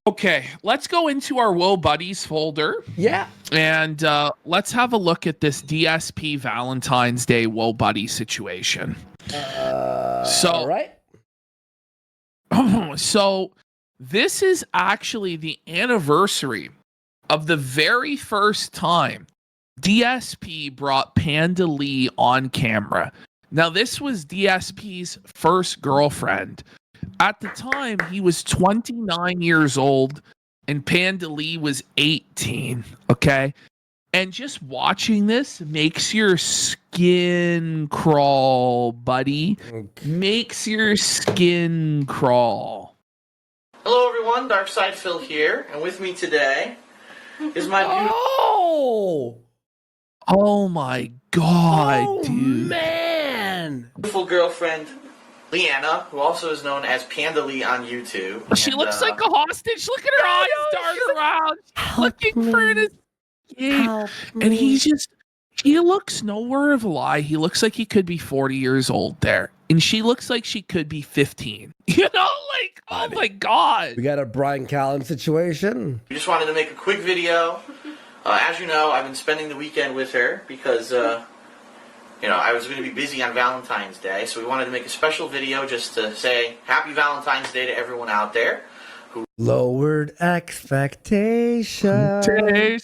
Okay, let's go into our Woe Buddies folder. Yeah. And let's have a look at this DSP Valentine's Day Woe Buddy situation. All right. So this is actually the anniversary of the very first time DSP brought Panda Lee on camera. Now, this was DSP's first girlfriend. At the time, he was 29 years old and Panda Lee was 18. Okay. And just watching this makes your skin crawl, buddy. Makes your skin crawl. Hello everyone, Darkside Phil here, and with me today is my Oh my god, dude. Man. beautiful girlfriend, Leanna, who also is known as Panda Lee on YouTube. She And, looks like a hostage. Look at her eyes dart around. Looking for an escape. And he looks no word of a lie. He looks like he could be 40 years old there. And she looks like she could be 15. You know, like, oh my God. We got a Brian Callen situation. we just wanted to make a quick video. As you know, I've been spending the weekend with her because, I was going to be busy on Valentine's Day, so we wanted to make a special video just to say Happy Valentine's Day to everyone out there. Lowered expectation. Look at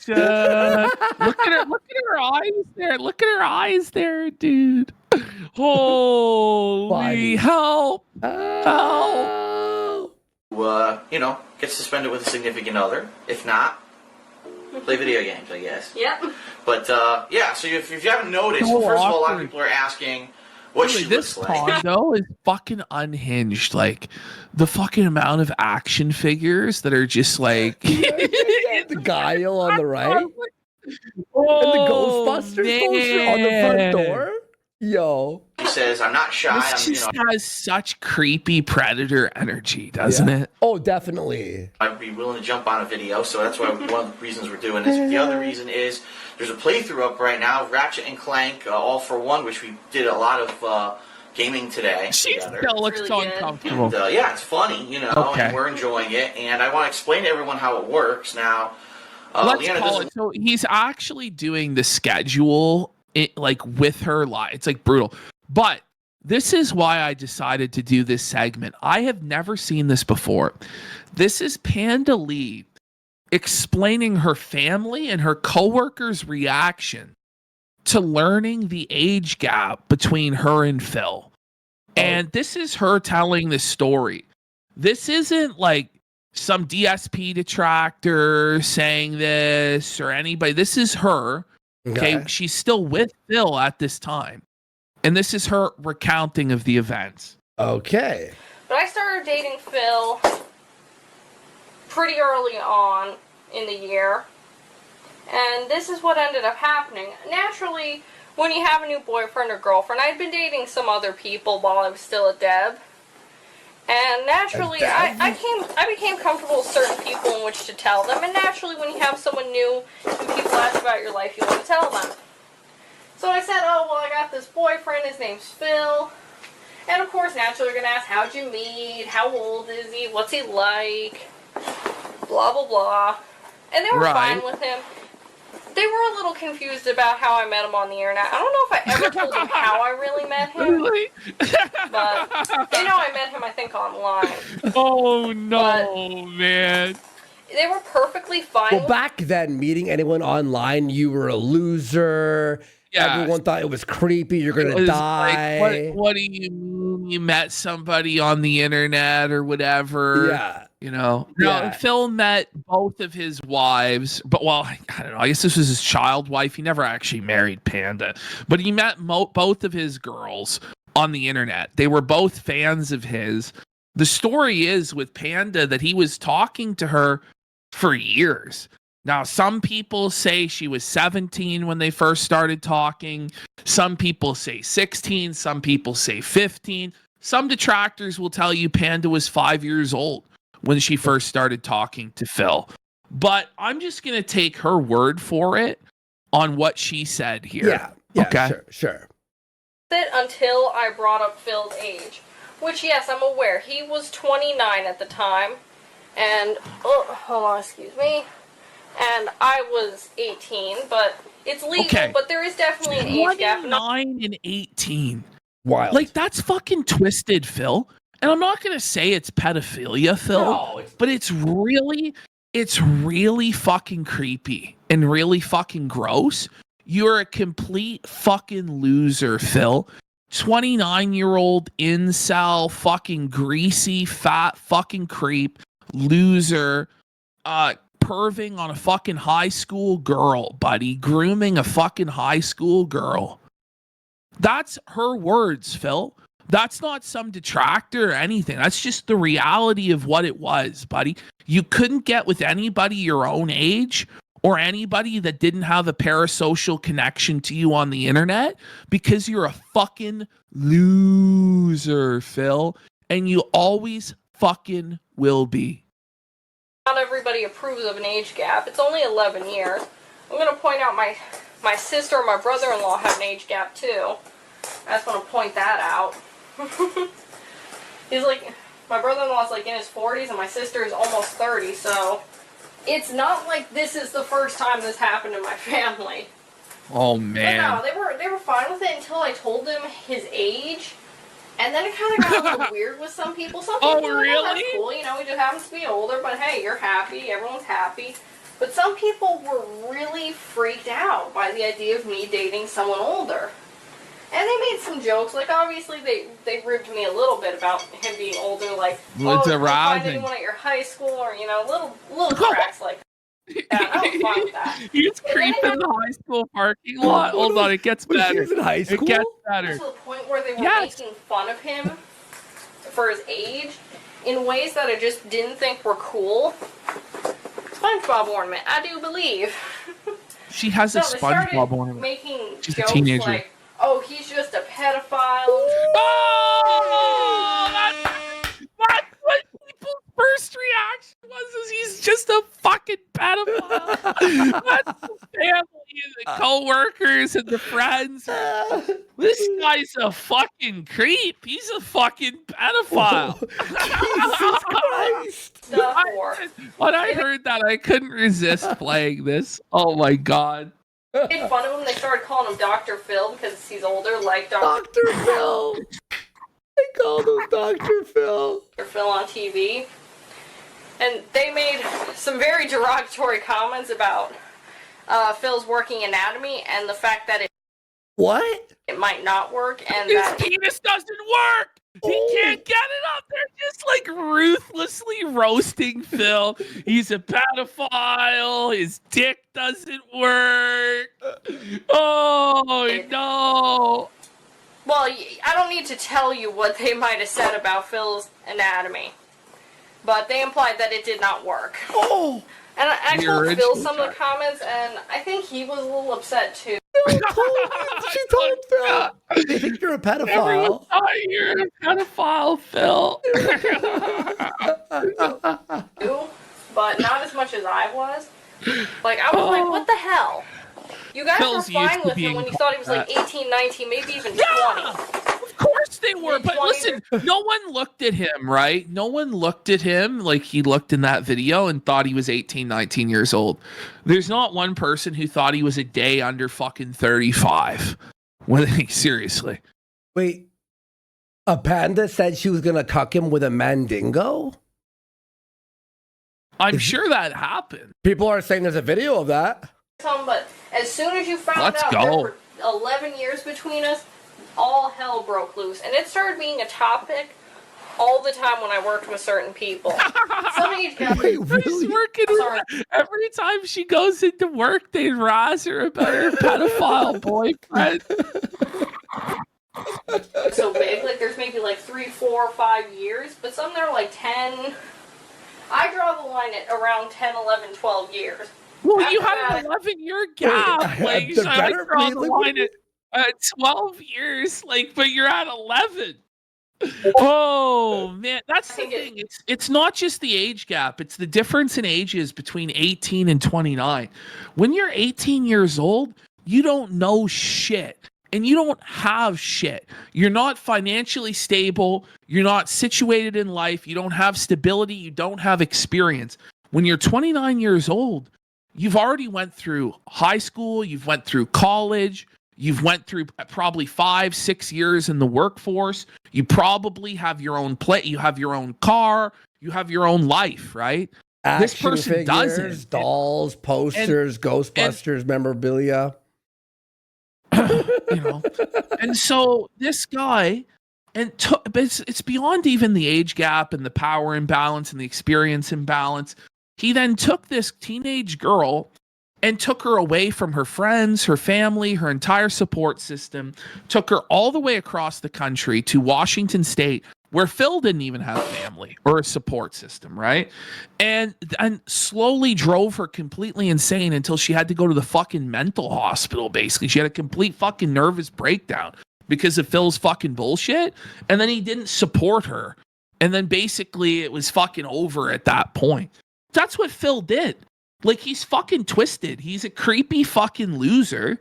her eyes there. Look at her eyes there, dude. Holy Buddy. help. Oh. Who, gets to spend it with a significant other. If not, play video games, I guess. Yep. But, so if you haven't noticed, So well, first of all, a lot of awkward. people are asking what she This looks like. condo is fucking unhinged. Like, the fucking amount of action figures that are just like... The Guile on the right. And the Oh, Ghostbusters poster on the front man. door. Yo. She says, I'm not shy. This just has such creepy predator energy, doesn't Yeah. it? Oh, definitely. I'd be willing to jump on a video, so that's why one of the reasons we're doing this. The other reason is there's a playthrough up right now, Ratchet and Clank All for One, which we did a lot of gaming today She together. still looks Really so good. uncomfortable. And, it's funny, Okay. and we're enjoying it. And I want to explain to everyone how it works. Now, Let's Leanna call doesn't- it. So he's actually doing the schedule, like with her live. It's like brutal. But this is why I decided to do this segment. I have never seen this before. This is Panda Lee explaining her family and her coworkers' reaction to learning the age gap between her and Phil. And this is her telling the story. This isn't like some DSP detractor saying this or anybody. This is her. Okay. She's still with Phil at this time. And this is her recounting of the events. Okay. But I started dating Phil pretty early on in the year. And this is what ended up happening. Naturally, when you have a new boyfriend or girlfriend, I'd been dating some other people while I was still a Deb. And naturally, I became comfortable with certain people in which to tell them. And naturally, when you have someone new and people ask about your life, you want to tell them. So I said, oh, well, I got this boyfriend. His name's Phil. And of course, naturally, you're going to ask, how'd you meet? How old is he? What's he like? Blah, blah, blah. And they were fine with him. They were a little confused about how I met him on the internet. I don't know if I ever told them how I really met him. Really? But they know I met him, I think, online. Oh, no, man. They were perfectly fine. Well, back then, meeting anyone online, you were a loser. Yeah. Everyone thought it was creepy. You're It gonna was die. like, what do you mean you met somebody on the internet or whatever? Yeah. No, Yeah. Phil met both of his wives, but I don't know. I guess this was his child wife. He never actually married Panda, but he met both of his girls on the internet. They were both fans of his. The story is with Panda that he was talking to her for years. Now, some people say she was 17 when they first started talking. Some people say 16. Some people say 15. Some detractors will tell you Panda was 5 years old when she first started talking to Phil. But I'm just going to take her word for it on what she said here. Yeah. Okay. Sure. Until I brought up Phil's age. Which, yes, I'm aware. He was 29 at the time. And, oh, hold on, excuse me. And I was 18, but it's legal, Okay. but there is definitely an age gap. 29 and 18. Wild. Like, that's fucking twisted, Phil. And I'm not going to say it's pedophilia, Phil, No, but it's really fucking creepy and really fucking gross. You're a complete fucking loser, Phil. 29-year-old incel, fucking greasy, fat fucking creep, loser, perving on a fucking high school girl, buddy. Grooming a fucking high school girl. That's her words, Phil. That's not some detractor or anything. That's just the reality of what it was, buddy. You couldn't get with anybody your own age or anybody that didn't have a parasocial connection to you on the internet because you're a fucking loser, Phil. And you always fucking will be. Not everybody approves of an age gap. It's only 11 years. I'm going to point out my sister and my brother-in-law have an age gap too. I just want to point that out. He's like, my brother-in-law's like in his 40s and my sister is almost 30, so it's not like this is the first time this happened in my family. Oh, But man. no, they were fine with it until I told them his age. And then it kind of got a little weird with some people. Some people were like, oh, that's really? cool, you know, he just happens to be older, but hey, you're happy, everyone's happy. But some people were really freaked out by the idea of me dating someone older. And they made some jokes, like obviously they ribbed me a little bit about him being older, like, Well, it's oh, you find arousing. anyone at your high school, or, you know, little cracks like that. I was fine with that. He's creeping in the high school parking lot. Hold on, it gets Was she better. in high It school? gets better. To the point where they were Yes. making fun of him for his age in ways that I just didn't think were cool. SpongeBob ornament, I do believe. She has a No, they started SpongeBob ornament. making She's a jokes teenager. like, oh, he's just a pedophile. Oh, that's what people's first reaction was. Is he's just a fucking pedophile. That's the family and the co-workers and the friends. This guy's a fucking creep. He's a fucking pedophile. Jesus Christ. Stuff or When I heard that, I couldn't resist playing this. Oh my god. made fun of him. They started calling him Dr. Phil because he's older, like Dr. Dr. Phil. They called him Dr. Phil. Phil on TV. And they made some very derogatory comments about Phil's working anatomy and the fact that What? it might not work and His that penis doesn't work. He can't get it up. They're just like ruthlessly roasting Phil. He's a pedophile. His dick doesn't work. Oh no. well, I don't need to tell you what they might have said about Phil's anatomy, but they implied that it did not work. Oh. And I The told Phil original some of the comments, and I think he was a little upset too. She told Phil. They think you're a Everyone pedophile. thought you're a pedophile, Phil. But not as much as I was. Like, I was like, what the hell? You guys Phil's were used fine to with him being when you thought he was like called 18, 19, maybe even 20. Of course they were, but listen, no one looked at him, right? No one looked at him like he looked in that video and thought he was 18, 19 years old. There's not one person who thought he was a day under fucking 35. Seriously. Wait. A panda said she was going to cuck him with a mandingo? I'm sure that happened. People are saying there's a video of that. But as soon as you found Let's out go. there were 11 years between us, all hell broke loose. And it started being a topic all the time when I worked with certain people. Somebody Wait, She's really? working Sorry. every time she goes into work, they razz her about her pedophile boyfriend. so big, like there's maybe like 3, 4, 5 years, but some there are like 10. I draw the line at around 10, 11, 12 years. Well, you After had an that- 11-year gap. Like, there so I better draw be, the like, line at 12 years, like, but you're at 11. Oh man, that's the I think thing. It's not just the age gap; it's the difference in ages between 18 and 29. When you're 18 years old, you don't know shit, and you don't have shit. You're not financially stable. You're not situated in life. You don't have stability. You don't have experience. When you're 29 years old, you've already went through high school. You've went through college. You've went through probably 5-6 years in the workforce. You probably have your own play. You have your own car. You have your own life, right? This Action person figures, doesn't. dolls, posters, Ghostbusters memorabilia. You know, and so this guy, but it's beyond even the age gap and the power imbalance and the experience imbalance. He then took this teenage girl and took her away from her friends, her family, her entire support system, took her all the way across the country to Washington State, where Phil didn't even have family or a support system, right? And slowly drove her completely insane until she had to go to the fucking mental hospital, basically. She had a complete fucking nervous breakdown because of Phil's fucking bullshit. And then he didn't support her. And then basically it was fucking over at that point. That's what Phil did. Like, he's fucking twisted. He's a creepy fucking loser.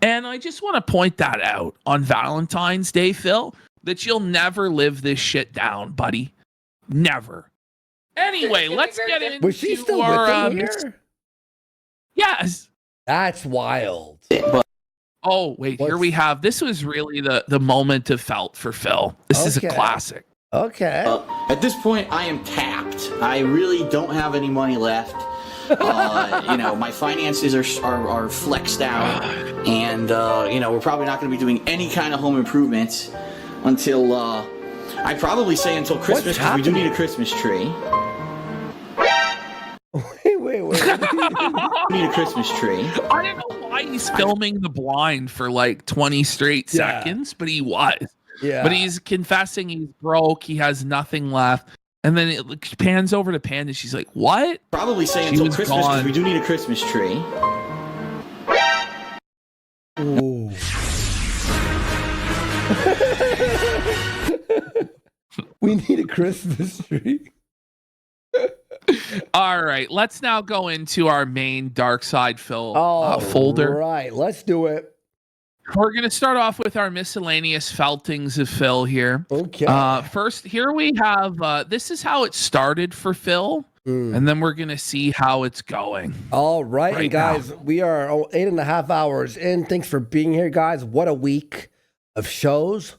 And I just want to point that out on Valentine's Day, Phil, that you'll never live this shit down, buddy. Never. Anyway, let's get into Was she still our, with him here? Yes. That's wild. Oh, wait, here we have, this was really the moment of felt for Phil. This is a Okay. classic. Okay. At this point, I am tapped. I really don't have any money left. My finances are flexed out, and we're probably not going to be doing any kind of home improvements until I'd probably say until Christmas, because we do need a Christmas tree. Wait. We need a Christmas tree. I don't know why he's filming the blind for like 20 straight Yeah. seconds, but he was. Yeah. But he's confessing he's broke. He has nothing left. And then it pans over to Panda. She's like, what? Probably say She until was Christmas, because gone. we do need a Christmas tree. Ooh. We need a Christmas tree. All right. Let's now go into our main Dark Side Phil folder. Right. Let's do it. We're going to start off with our miscellaneous feltings of Phil here. Okay. First, here we have, this is how it started for Phil. And then we're going to see how it's going. All right, right and guys, we are 8.5 hours in. Thanks for being here, guys. What a week of shows.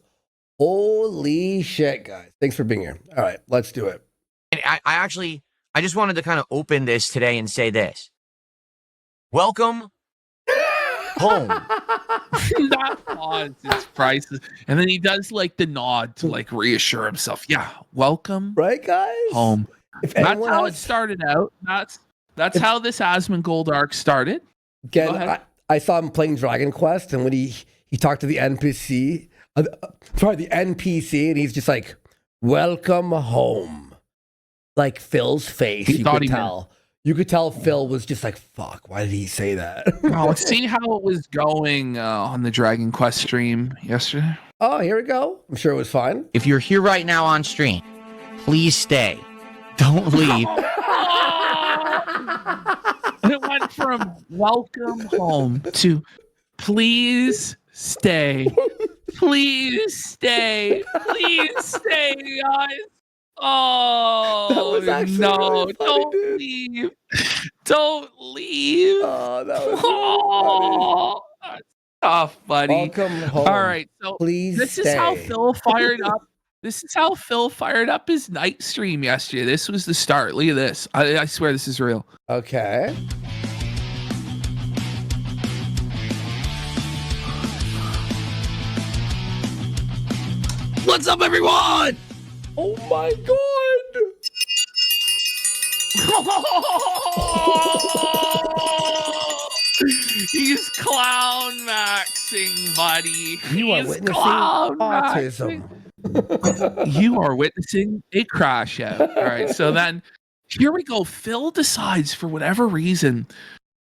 Holy shit, guys. Thanks for being here. All right, let's do it. And I just wanted to kind of open this today and say this. Welcome home. That pause is priceless. And then he does like the nod to like reassure himself. Yeah, welcome Right, guys? home. If That's anyone how it else, started out. That's how this Asmongold arc started. Go again, ahead. I saw him playing Dragon Quest, and when he talked to the NPC, and he's just like, welcome home. Like Phil's face, He you thought could he meant- tell. You could tell Phil was just like, fuck, why did he say that? Oh, see how it was going on the Dragon Quest stream yesterday. Oh, here we go. I'm sure it was fine. If you're here right now on stream, please stay. Don't leave. It went from welcome home to please stay. Please stay. Please stay, guys. Oh, That was actually no. really funny, Don't dude. leave. Don't leave. Oh, that was Oh, that's tough, buddy. welcome home. All right. So Please this stay. is how Phil fired up. This is how Phil fired up his night stream yesterday. This was the start. Look at this. I swear this is real. Okay. What's up, everyone? Oh my god. He's clown maxing, buddy. You are He's witnessing clown autism. maxing. You are witnessing a crash out. All right. So then here we go. Phil decides for whatever reason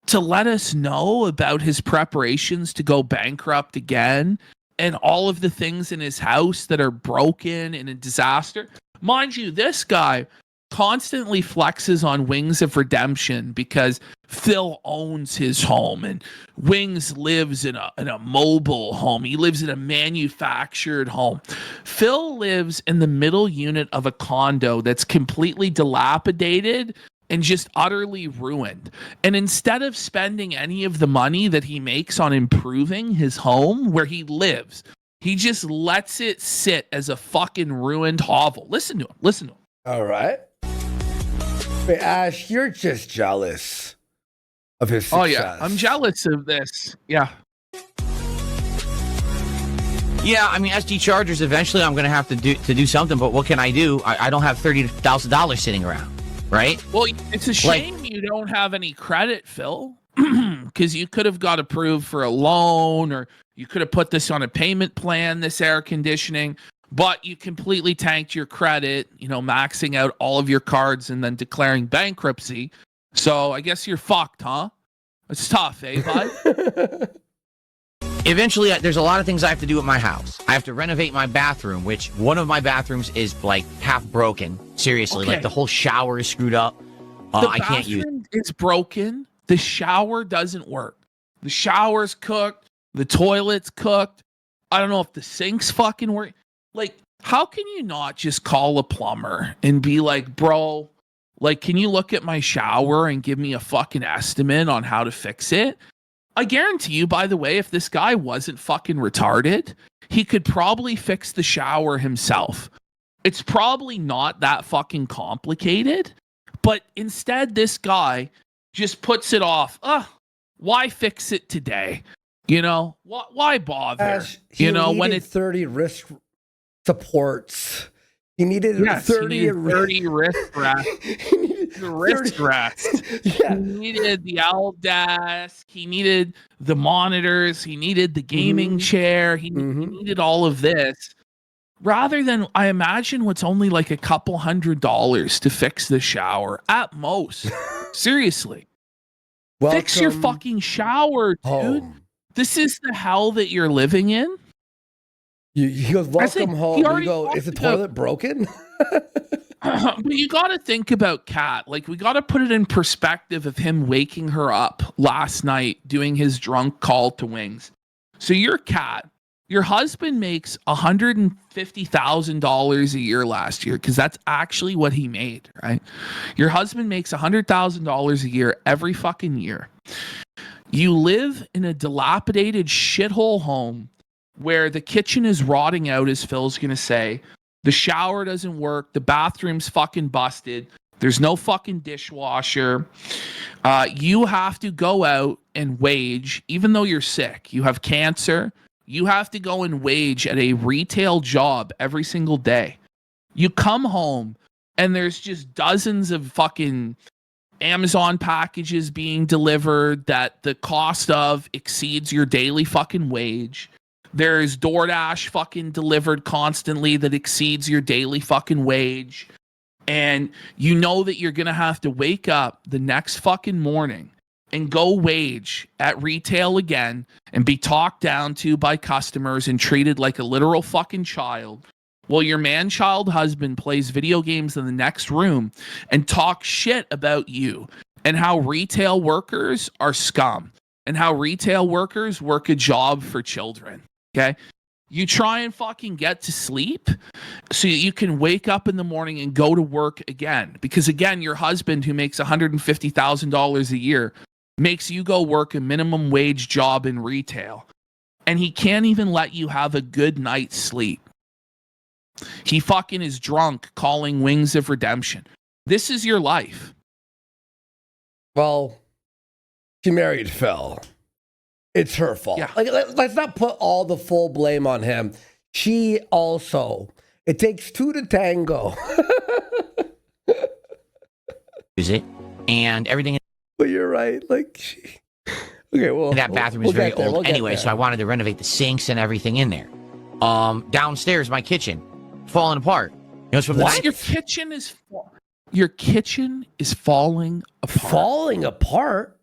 to let us know about his preparations to go bankrupt again and all of the things in his house that are broken and a disaster. Mind you, this guy constantly flexes on Wings of Redemption because Phil owns his home and Wings lives in a mobile home. He lives in a manufactured home. Phil lives in the middle unit of a condo that's completely dilapidated and just utterly ruined. And instead of spending any of the money that he makes on improving his home where he lives, he just lets it sit as a fucking ruined hovel. Listen to him. Listen to him. All right. Wait, Ash, you're just jealous of his success. Oh yeah, I'm jealous of this. Yeah. Yeah, I mean, SD Chargers, eventually I'm going to have to do something, but what can I do? I don't have $30,000 sitting around, right? Well, it's a shame you don't have any credit, Phil, because you could have got approved for a loan, or you could have put this on a payment plan, this air conditioning, but you completely tanked your credit, maxing out all of your cards and then declaring bankruptcy. So I guess you're fucked, huh? It's tough, eh, bud? Eventually, there's a lot of things I have to do at my house. I have to renovate my bathroom, which one of my bathrooms is like half broken. Seriously, Okay. like the whole shower is screwed up. The I can't use it. bathroom is broken. The shower doesn't work. The shower's cooked. The toilet's cooked. I don't know if the sink's fucking work. Like, how can you not just call a plumber and be like, bro, like, can you look at my shower and give me a fucking estimate on how to fix it? I guarantee you, by the way, if this guy wasn't fucking retarded, he could probably fix the shower himself. It's probably not that fucking complicated, but instead this guy just puts it off. Why fix it today? Why bother? Ash, he when needed it's 30 wrist supports. He needed 30 wrist rest. He needed The wrist 30 rest. Yeah. He needed the L desk. He needed the monitors. He needed the gaming chair. He needed all of this. Rather than, I imagine, what's only like a couple $100 to fix the shower at most. Seriously. Fix your Welcome fucking shower, dude. home. This is the hell that you're living in. He goes, welcome home. he You already go, is the talked about- toilet broken? But you got to think about Kat. Like, we got to put it in perspective of him waking her up last night, doing his drunk call to Wings. So you're Kat. Your husband makes $150,000 a year last year, because that's actually what he made, right? Your husband makes $100,000 a year every fucking year. You live in a dilapidated shithole home where the kitchen is rotting out, as Phil's going to say. The shower doesn't work. The bathroom's fucking busted. There's no fucking dishwasher. You have to go out and wage, even though you're sick. You have cancer. You have to go and wage at a retail job every single day. You come home and there's just dozens of fucking Amazon packages being delivered that the cost of exceeds your daily fucking wage. There's DoorDash fucking delivered constantly that exceeds your daily fucking wage. And you know that you're going to have to wake up the next fucking morning and go wage at retail again and be talked down to by customers and treated like a literal fucking child, while your man-child husband plays video games in the next room and talks shit about you and how retail workers are scum and how retail workers work a job for children. Okay? You try and fucking get to sleep so you can wake up in the morning and go to work again. Because again, your husband, who makes $150,000 a year, makes you go work a minimum wage job in retail. And he can't even let you have a good night's sleep. He fucking is drunk calling Wings of Redemption. This is your life. Well, she married Phil. It's her fault. Yeah. Like, let's not put all the full blame on him. She also, it takes two to tango. Use it, and everything But you're right. Like, okay, well, in that bathroom is very old anyway, so I wanted to renovate the sinks and everything in there. Downstairs, my kitchen, falling apart. It's from What? Your kitchen is falling apart. Falling apart?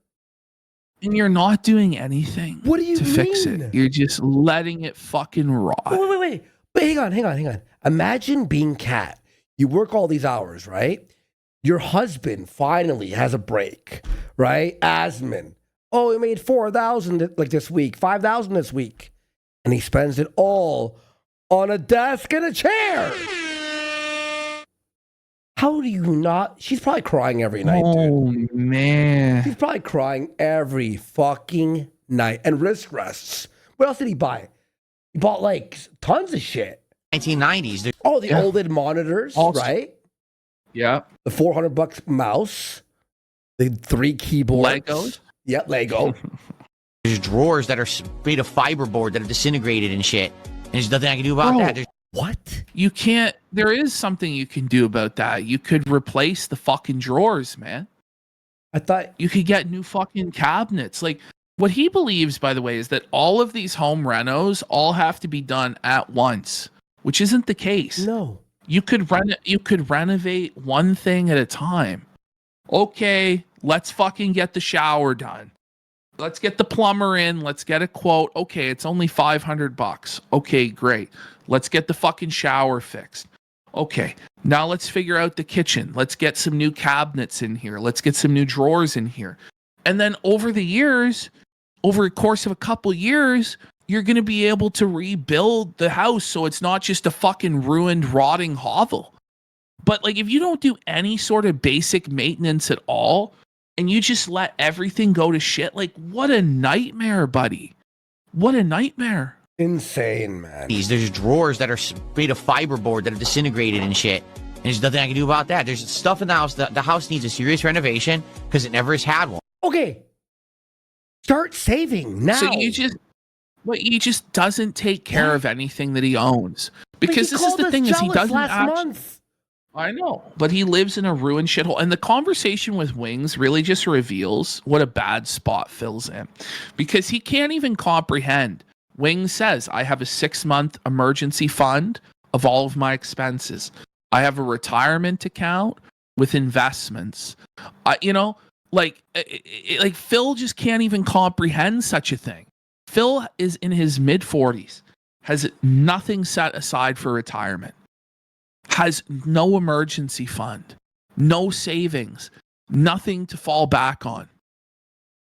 And you're not doing anything What do you to fix mean? it. You're just letting it fucking rot. Wait. But hang on. Imagine being Kat. You work all these hours, right? Your husband finally has a break, right? Asman. Oh, he made 4,000 like this week, 5,000 this week. And he spends it all on a desk and a chair. How do you not? She's probably crying every night, dude. Oh man. She's probably crying every fucking night. And wrist rests. What else did he buy? He bought like tons of shit. 1990s. Oh, the OLED monitors, Also- right? Yeah. The $400 mouse, the 3 keyboards. Legos? Yep, Lego. There's drawers that are made of fiberboard that are disintegrated and shit. And there's nothing I can do about Bro. that. There's What? You can't. There is something you can do about that. You could replace the fucking drawers, man. I thought. You could get new fucking cabinets. Like what he believes, by the way, is that all of these home renos all have to be done at once, which isn't the case. No. You could renovate one thing at a time. Okay, let's fucking get the shower done. Let's get the plumber in. Let's get a quote. Okay, it's only $500. Okay, great. Let's get the fucking shower fixed. Okay, now let's figure out the kitchen. Let's get some new cabinets in here. Let's get some new drawers in here. And then over the years, over a course of a couple years, you're going to be able to rebuild the house so it's not just a fucking ruined, rotting hovel. But like if you don't do any sort of basic maintenance at all, and you just let everything go to shit, like what a nightmare, buddy. What a nightmare. Insane, man. there's drawers that are made of fiberboard that are disintegrated and shit. And there's nothing I can do about that. There's stuff in the house. The house needs a serious renovation because it never has had one. Okay. Start saving now. So he just doesn't take care of anything that he owns. Because this is the thing is he doesn't last actually, month. I know, but he lives in a ruined shithole. And the conversation with Wings really just reveals what a bad spot Phil's in. Because he can't even comprehend. Wings says, I have a 6-month emergency fund of all of my expenses. I have a retirement account with investments. Like Phil just can't even comprehend such a thing. Phil is in his mid-40s, has nothing set aside for retirement. Has no emergency fund, no savings, nothing to fall back on.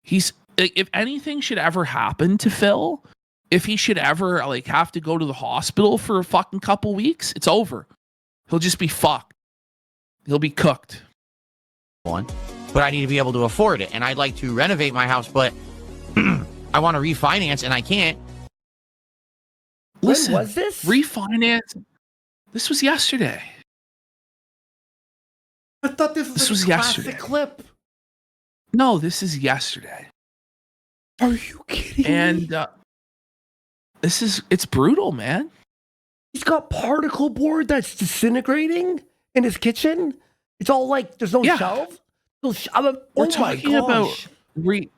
He's like, if anything should ever happen to Phil, if he should ever like have to go to the hospital for a fucking couple weeks, it's over. He'll just be fucked. He'll be cooked. One, but I need to be able to afford it. And I'd like to renovate my house, but I want to refinance and I can't. Listen, When was this? Refinance. This was yesterday. I thought this was, This a was classic yesterday. clip. No, this is yesterday. Are you kidding me? And it's brutal, man. He's got particle board that's disintegrating in his kitchen. It's all like there's no Yeah. shelf. We're my talking gosh. about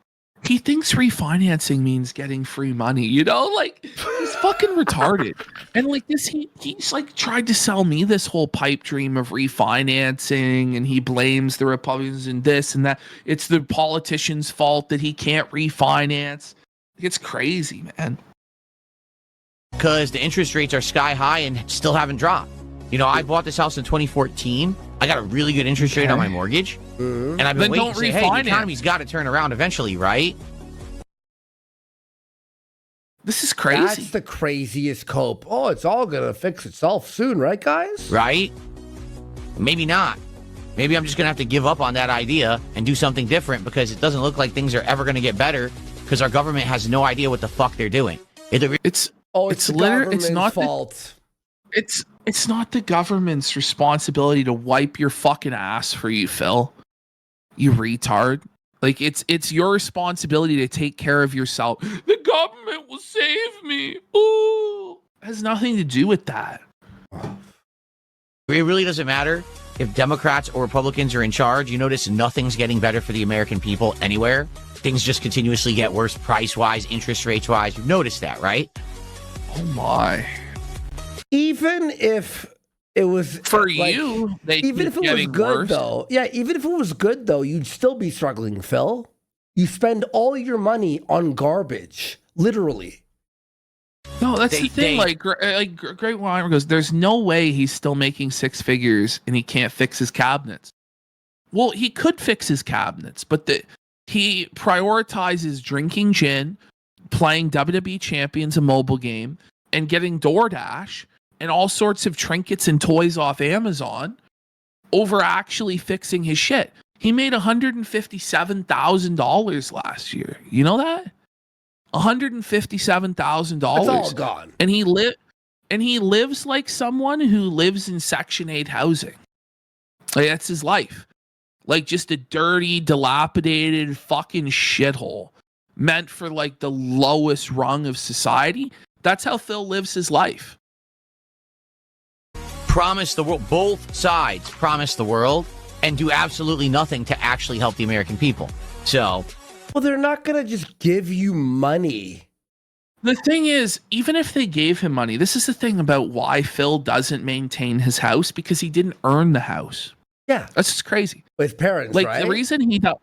he thinks refinancing means getting free money, like he's fucking retarded. And like this, he's like tried to sell me this whole pipe dream of refinancing, and he blames the Republicans and this and that. It's the politician's fault that he can't refinance. It's crazy, man. Because the interest rates are sky high and still haven't dropped. I bought this house in 2014. I got a really good interest rate on my mortgage. Mhm. And I've Then been waiting don't to say, hey, the refinance. economy's got to turn around eventually, right? This is crazy. That's the craziest cope. Oh, it's all gonna fix itself soon, right, guys? Right? Maybe not. Maybe I'm just going to have to give up on that idea and do something different because it doesn't look like things are ever going to get better because our government has no idea what the fuck they're doing. It's Oh, It's the it's government's not the- fault. it's not the government's responsibility to wipe your fucking ass for you, Phil. You retard. Like it's your responsibility to take care of yourself. The government will save me. Ooh. It has nothing to do with that. It really doesn't matter if Democrats or Republicans are in charge. You notice nothing's getting better for the American people anywhere. Things just continuously get worse price-wise, interest rates-wise. You've noticed that, right? Oh my. Even if it was For like, you, they even keep if it was getting good worse. though, yeah, even if it was good though, you'd still be struggling, Phil. You spend all your money on garbage, literally. No, that's They- the thing. they- Great Weimer goes, there's no way he's still making 6 figures and he can't fix his cabinets. Well, he could fix his cabinets, but He prioritizes drinking gin, playing WWE Champions, a mobile game, and getting DoorDash and all sorts of trinkets and toys off Amazon over actually fixing his shit. He made $157,000 last year. You know that? $157,000. It's all gone. And he lives like someone who lives in Section 8 housing. Like, that's his life. Like, just a dirty, dilapidated fucking shithole meant for like the lowest rung of society. That's how Phil lives his life. Promise the world, both sides promise the world and do absolutely nothing to actually help the American people. So, Well, they're not going to just give you money. The thing is, even if they gave him money, this is the thing about why Phil doesn't maintain his house, because he didn't earn the house. Yeah. That's just crazy. With parents, Like, right? the reason he does.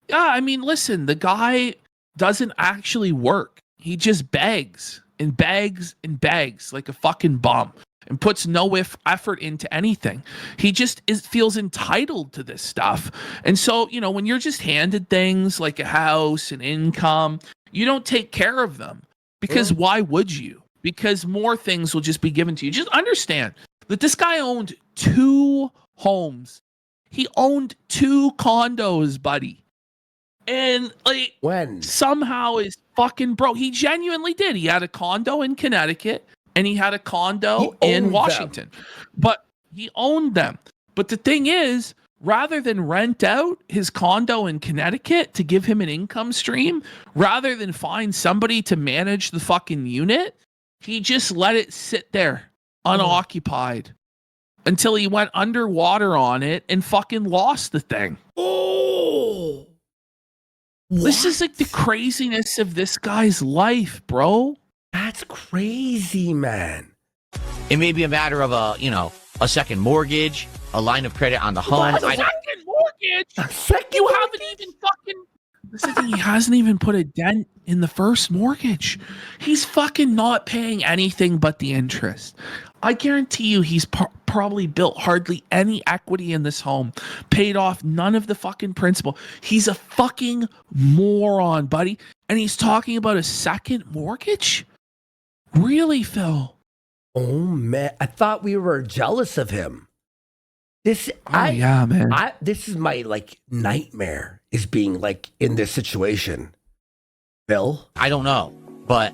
Yeah, I mean, listen, the guy doesn't actually work. He just begs and begs and begs like a fucking bum and puts no effort into anything. He just feels entitled to this stuff. And so, you know, when you're just handed things like a house and income, you don't take care of them. Because why would you? Because more things will just be given to you. Just understand that this guy owned 2 homes. He owned 2 condos, buddy. And like, When? somehow is fucking broke. He genuinely did. He had a condo in Connecticut and he had a condo He in owned Washington. But he owned them. But the thing is, rather than rent out his condo in Connecticut to give him an income stream, rather than find somebody to manage the fucking unit, he just let it sit there unoccupied until he went underwater on it and fucking lost the thing. Oh. This is What? like the craziness of this guy's life, bro. That's crazy, man. it may be a matter of a second mortgage, a line of credit on the home. What? A second mortgage? Second You haven't even fucking. This is the thing, he hasn't even put a dent in the first mortgage. He's fucking not paying anything but the interest. I guarantee you he's probably built hardly any equity in this home, paid off none of the fucking principal. He's a fucking moron, buddy. And he's talking about a second mortgage? Really, Phil? Oh man, I thought we were jealous of him. This, Yeah, man. this is my like nightmare, is being like in this situation. Bill, I don't know. But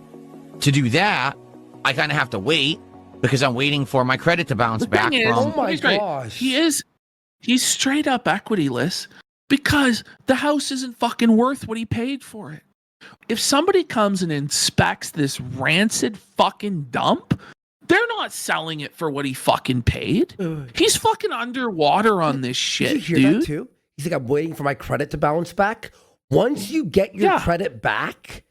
to do that, I kind of have to wait because I'm waiting for my credit to bounce The back thing is, from. Oh my he's right. gosh. He's straight up equityless because the house isn't fucking worth what he paid for it. If somebody comes and inspects this rancid fucking dump, they're not selling it for what he fucking paid. He's fucking underwater on this shit, Did you hear dude. that too? He's like, I'm waiting for my credit to bounce back. Once you get your Yeah. credit back,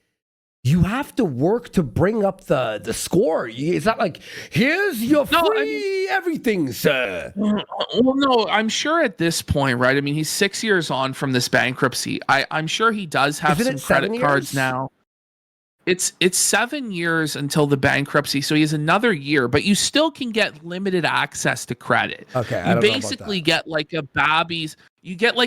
you have to work to bring up the score. It's not like, here's your No, I free everything, sir. Well, no, I'm sure at this point, right? I mean, he's 6 years on from this bankruptcy. I'm sure he does have Isn't some it credit 7 cards years? now. It's 7 years until the bankruptcy, so he has another year, but you still can get limited access to credit. Okay, I You don't know about basically that. get like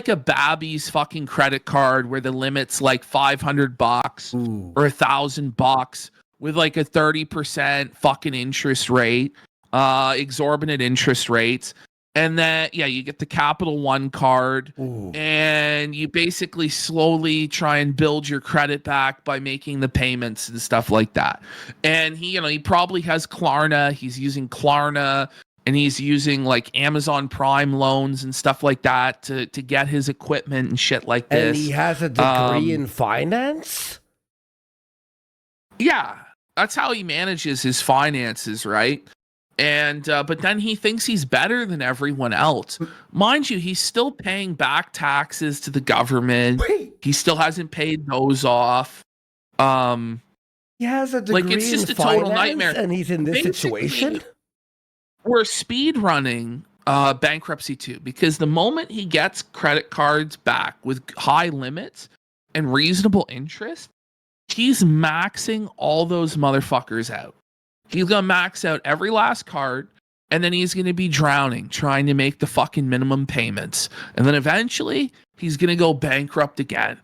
a Babby's fucking credit card where the limit's like $500 Ooh. or $1,000 with like a 30% fucking interest rate, exorbitant interest rates. And then, yeah, you get the Capital One card Ooh. and you basically slowly try and build your credit back by making the payments and stuff like that. And he probably has Klarna. He's using Klarna and he's using like Amazon Prime loans and stuff like that to get his equipment and shit like And this. he has a degree in finance? Yeah, that's how he manages his finances, right? And but then he thinks he's better than everyone else. Mind you, he's still paying back taxes to the government. Wait, He still hasn't paid those off. he has a degree Like, it's just in a total finance nightmare. and he's in this Basically, situation? We're speed running bankruptcy too, because the moment he gets credit cards back with high limits and reasonable interest, he's maxing all those motherfuckers out. He's gonna max out every last card, and then he's gonna be drowning trying to make the fucking minimum payments. And then eventually he's gonna go bankrupt again.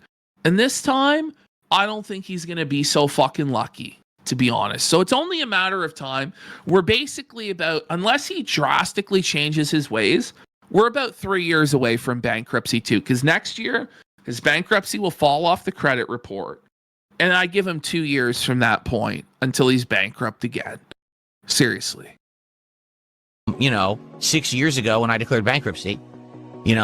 And this time, I don't think he's going to be so fucking lucky, to be honest. So it's only a matter of time. We're basically about, unless he drastically changes his ways, we're about 3 years away from bankruptcy too. Because next year, his bankruptcy will fall off the credit report. And I give him 2 years from that point until he's bankrupt again. Seriously. 6 years ago when I declared bankruptcy.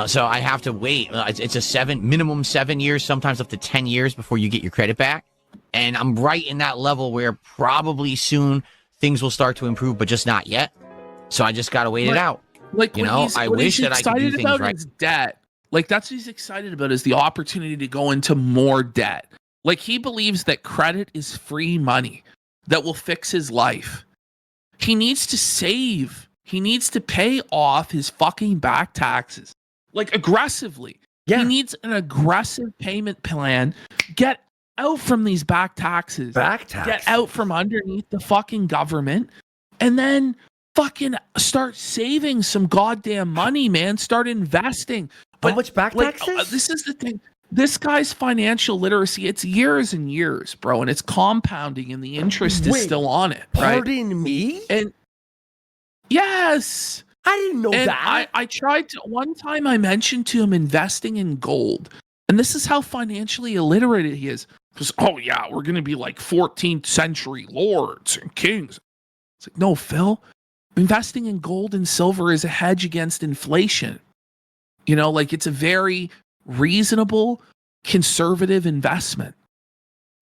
So I have to wait. It's a minimum 7 years, sometimes up to 10 years before you get your credit back. And I'm right in that level where probably soon things will start to improve, but just not yet. So I just got to wait it out. Like, I wish that I could do things right. His debt. Like, that's what he's excited about, is the opportunity to go into more debt. Like, he believes that credit is free money that will fix his life. He needs to save. He needs to pay off his fucking back taxes. Like, aggressively. Yeah. He needs an aggressive payment plan. Get out from these back taxes. Get out from underneath the fucking government. And then fucking start saving some goddamn money, man. Start investing. But how much back taxes? This is the thing. This guy's financial literacy, it's years and years, bro. And it's compounding and the interest is still on it. Right? Pardon me? And yes. I didn't know that. I tried to, one time I mentioned to him investing in gold. And this is how financially illiterate he is. Because, oh yeah, we're going to be like 14th century lords and kings. It's like, no, Phil, investing in gold and silver is a hedge against inflation. It's a very reasonable, conservative investment.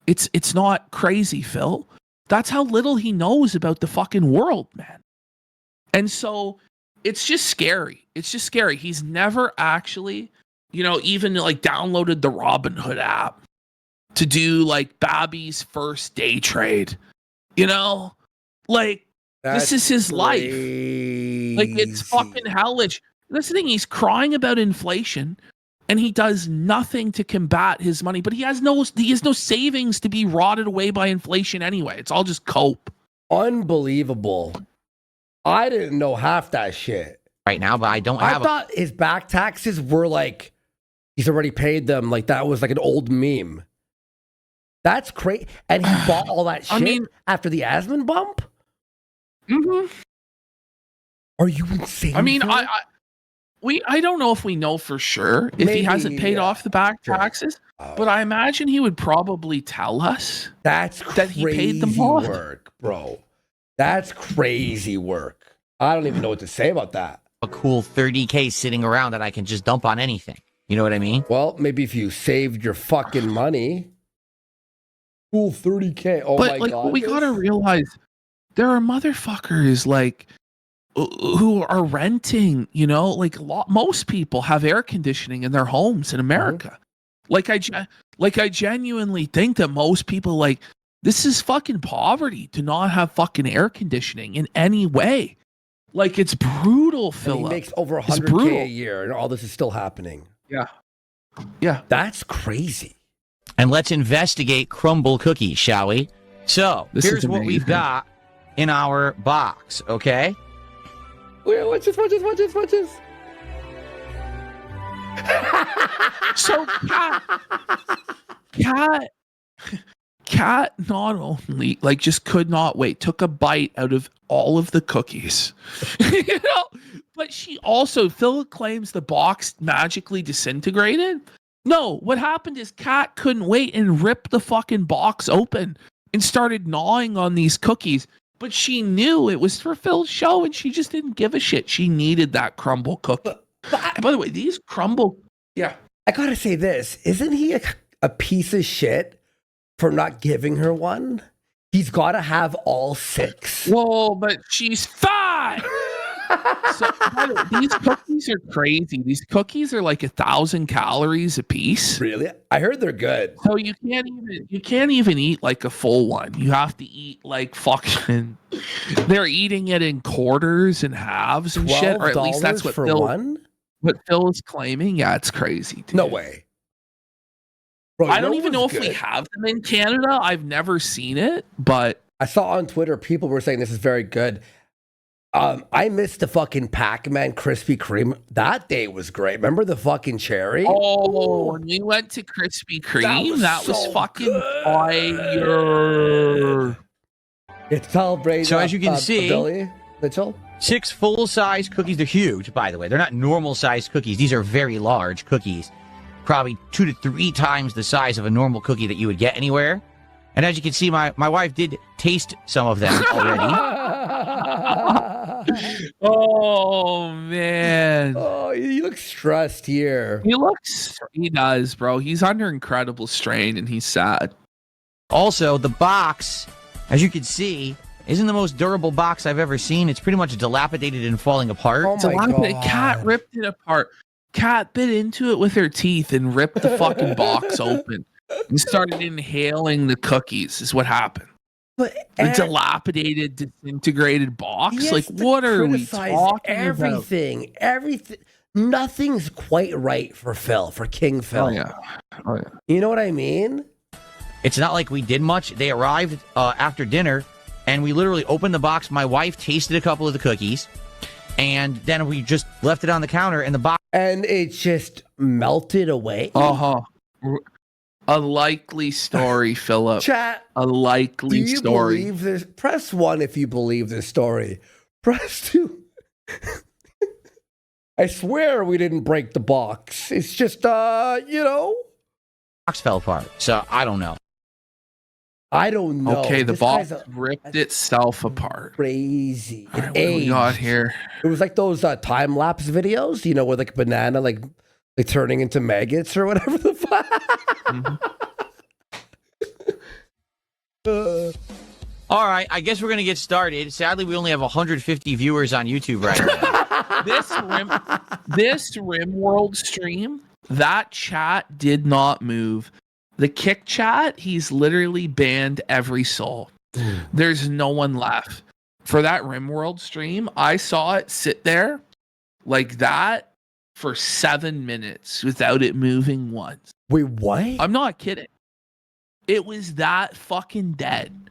It's not crazy, Phil. That's how little he knows about the fucking world, man. And so it's just scary. He's never actually, even downloaded the Robinhood app to do Babby's first day trade. This is his life. It's fucking hellish. This thing, he's crying about inflation and he does nothing to combat his money, but he has no savings to be rotted away by inflation anyway. It's all just cope. Unbelievable. I didn't know half that shit. Right now, but I thought his back taxes were he's already paid them. That was an old meme. That's crazy. And he bought all that shit after the Asman bump? Mm-hmm. Are you insane? I don't know if we know for sure if he hasn't paid off the back taxes, but I imagine he would probably tell us that he paid them off. Work, bro. That's crazy work. I don't even know what to say about that. A cool 30K sitting around that I can just dump on anything. You know what I mean? Well, maybe if you saved your fucking money. Cool 30K. Oh my God. We gotta realize there are motherfuckers who are renting, most people have air conditioning in their homes in America. Mm-hmm. I genuinely think that most people this is fucking poverty to not have fucking air conditioning in any way. It's brutal, Philip. He makes over 100K a year and all this is still happening. Yeah. Yeah. That's crazy. And let's investigate Crumbl cookies, shall we? So, here's what we've got in our box, okay? Wait, watch this. So, Kat not only just could not wait, took a bite out of all of the cookies, but she also, Phil claims the box magically disintegrated. No, what happened is Kat couldn't wait and ripped the fucking box open and started gnawing on these cookies. But she knew it was for Phil's show and she just didn't give a shit. She needed that Crumbl cookie. And by the way, these Crumbl, yeah. I gotta say this. Isn't he a piece of shit for not giving her one? He's gotta have all 6. Whoa, but she's 5! So, by the way, these cookies are crazy. These cookies are 1,000 calories a piece. Really? I heard they're good. So you can't even eat a full one. You have to eat fucking. They're eating it in quarters and halves and shit, or at least that's what what Phil is claiming. Yeah, it's crazy. Dude. No way. Bro, I don't even know if we have them in Canada. I've never seen it, but I saw on Twitter people were saying this is very good. I missed the fucking Pac-Man Krispy Kreme. That day was great. Remember the fucking cherry? Oh, when we went to Krispy Kreme, that was so fucking good. fire. It's celebrating. So as you can see- Billy Mitchell. 6 full-size cookies. They're huge, by the way. They're not normal-sized cookies. These are very large cookies. Probably 2 to 3 times the size of a normal cookie that you would get anywhere. And as you can see, my wife did taste some of them already. Oh man. Oh, you look stressed here. He does, bro. He's under incredible strain and he's sad. Also, the box, as you can see, isn't the most durable box I've ever seen. It's pretty much dilapidated and falling apart. Oh my god. Cat ripped it apart. Cat bit into it with her teeth and ripped the fucking box open and started inhaling the cookies is what happened. But A dilapidated, disintegrated box? Like, what are we talking everything, about? Everything. Nothing's quite right for Phil, for King Phil. Oh, yeah. Oh, yeah. You know what I mean? It's not like we did much. They arrived after dinner, and we literally opened the box. My wife tasted a couple of the cookies, and then we just left it on the counter, and the box... And it just melted away. Uh-huh. A likely story, Philip. Chat. A likely Do you story. believe this? Press 1 if you believe this story. Press 2. I swear we didn't break the box. It's just, box fell apart, so I don't know. I don't know. Okay, the This box guy's ripped itself apart. crazy. All right, It what do we got aged. here? It was like those time lapse videos, with like a banana like turning into maggots or whatever the fuck. All right, I guess we're going to get started. Sadly, we only have 150 viewers on YouTube right now. This RimWorld stream, that chat did not move. The kick chat, he's literally banned every soul. There's no one left. For that RimWorld stream, I saw it sit there like that for 7 minutes without it moving once. Wait, what? I'm not kidding. It was that fucking dead.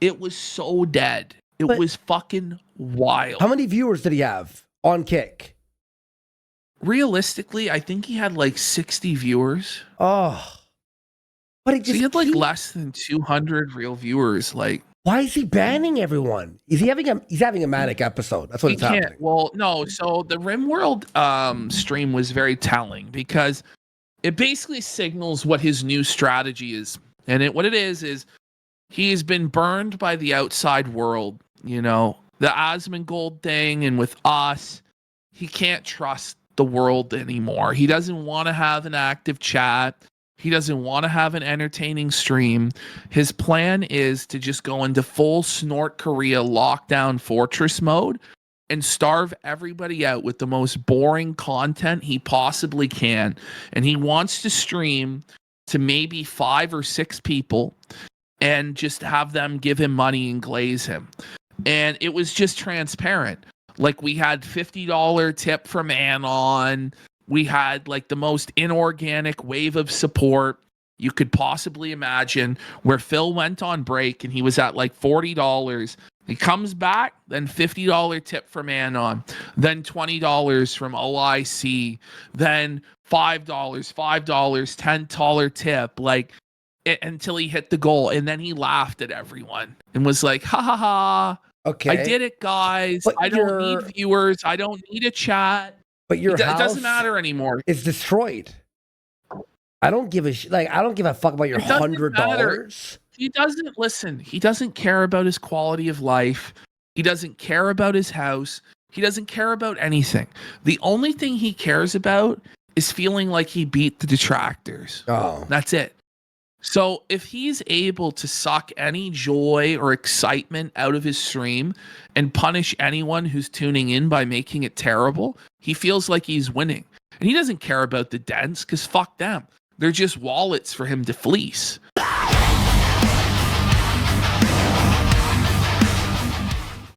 It was so dead. It But- was fucking wild. How many viewers did he have on Kick? Realistically, I think he had like 60 viewers. Oh, but he So just he had like less than 200 real viewers. Like, Why is he banning everyone? Is he having he's having a manic episode? That's what he it's can't. happening. Well, no. So the RimWorld stream was very telling because it basically signals what his new strategy is. And what it is he's been burned by the outside world, the Asmongold thing, and with us, he can't trust the world anymore. He doesn't want to have an active chat. He doesn't want to have an entertaining stream. His plan is to just go into full Snort Korea lockdown fortress mode and starve everybody out with the most boring content he possibly can. And he wants to stream to maybe 5 or 6 people and just have them give him money and glaze him. And it was just transparent. Like, we had $50 tip from Anon. We had like the most inorganic wave of support you could possibly imagine, where Phil went on break and he was at like $40. He comes back, then $50 tip from Anon, then $20 from OIC, then $5, $10 tip, like until he hit the goal. And then he laughed at everyone and was like, ha ha ha. Okay, I did it, guys. But I don't need viewers. I don't need a chat. but your It house doesn't matter anymore. is destroyed. I don't give a I don't give a fuck about your It doesn't $100. He doesn't listen. He doesn't care about his quality of life. He doesn't care about his house. He doesn't care about anything. The only thing he cares about is feeling like he beat the detractors. Oh, That's it. So if he's able to suck any joy or excitement out of his stream and punish anyone who's tuning in by making it terrible, he feels like he's winning. And he doesn't care about the dents because fuck them. They're just wallets for him to fleece.